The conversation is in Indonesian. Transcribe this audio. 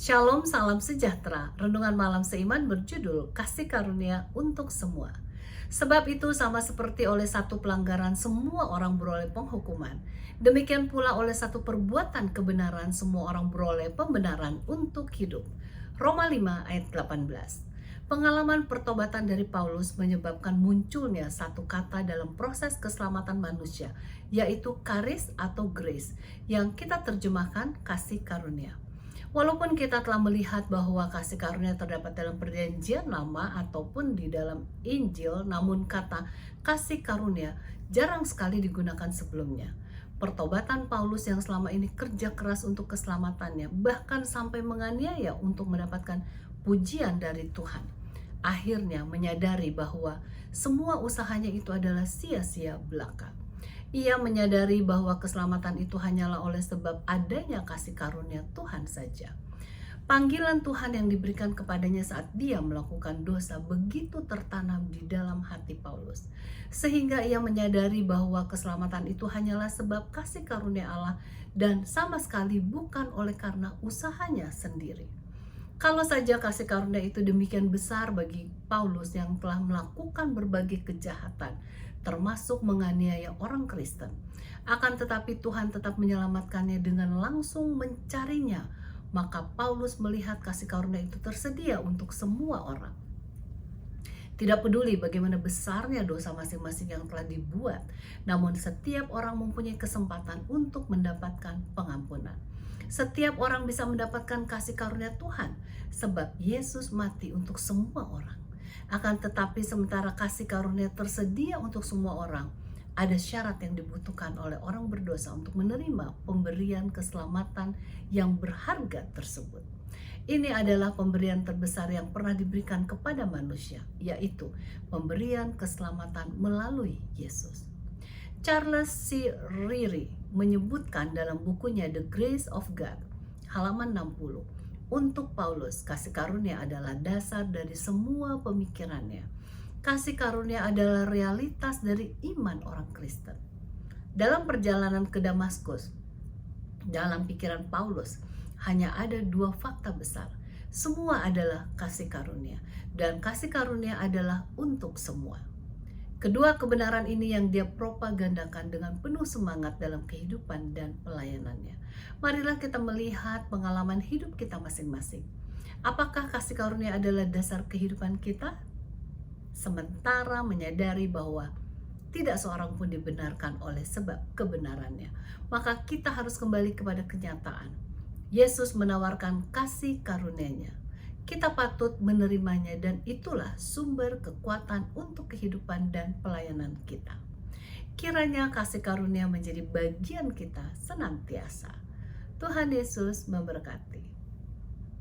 Shalom, salam sejahtera. Renungan malam seiman berjudul Kasih Karunia untuk Semua. Sebab itu sama seperti oleh satu pelanggaran semua orang beroleh penghukuman, demikian pula oleh satu perbuatan kebenaran semua orang beroleh pembenaran untuk hidup. Roma 5 ayat 18. Pengalaman pertobatan dari Paulus menyebabkan munculnya satu kata dalam proses keselamatan manusia, yaitu charis atau grace, yang kita terjemahkan kasih karunia. Walaupun kita telah melihat bahwa kasih karunia terdapat dalam perjanjian lama ataupun di dalam Injil, namun kata kasih karunia jarang sekali digunakan sebelumnya. Pertobatan Paulus yang selama ini kerja keras untuk keselamatannya, bahkan sampai menganiaya untuk mendapatkan pujian dari Tuhan, akhirnya menyadari bahwa semua usahanya itu adalah sia-sia belaka. Ia menyadari bahwa keselamatan itu hanyalah oleh sebab adanya kasih karunia Tuhan saja. Panggilan Tuhan yang diberikan kepadanya saat dia melakukan dosa begitu tertanam di dalam hati Paulus, sehingga ia menyadari bahwa keselamatan itu hanyalah sebab kasih karunia Allah dan sama sekali bukan oleh karena usahanya sendiri. Kalau saja kasih karunia itu demikian besar bagi Paulus yang telah melakukan berbagai kejahatan, termasuk menganiaya orang Kristen, akan tetapi Tuhan tetap menyelamatkannya dengan langsung mencarinya, maka Paulus melihat kasih karunia itu tersedia untuk semua orang. Tidak peduli bagaimana besarnya dosa masing-masing yang telah dibuat, namun setiap orang mempunyai kesempatan untuk mendapatkan pengampunan. Setiap orang bisa mendapatkan kasih karunia Tuhan, sebab Yesus mati untuk semua orang. Akan tetapi sementara kasih karunia tersedia untuk semua orang, ada syarat yang dibutuhkan oleh orang berdosa untuk menerima pemberian keselamatan yang berharga tersebut. Ini adalah pemberian terbesar yang pernah diberikan kepada manusia, yaitu pemberian keselamatan melalui Yesus. Charles C. Ryrie menyebutkan dalam bukunya The Grace of God, halaman 60, untuk Paulus, kasih karunia adalah dasar dari semua pemikirannya. Kasih karunia adalah realitas dari iman orang Kristen. Dalam perjalanan ke Damaskus, dalam pikiran Paulus, hanya ada dua fakta besar. Semua adalah kasih karunia, dan kasih karunia adalah untuk semua. Kedua kebenaran ini yang dia propagandakan dengan penuh semangat dalam kehidupan dan pelayanannya. Marilah kita melihat pengalaman hidup kita masing-masing. Apakah kasih karunia adalah dasar kehidupan kita? Sementara menyadari bahwa tidak seorang pun dibenarkan oleh sebab kebenarannya, maka kita harus kembali kepada kenyataan. Yesus menawarkan kasih karunia-Nya. Kita patut menerimanya dan itulah sumber kekuatan untuk kehidupan dan pelayanan kita. Kiranya kasih karunia menjadi bagian kita senantiasa. Tuhan Yesus memberkati.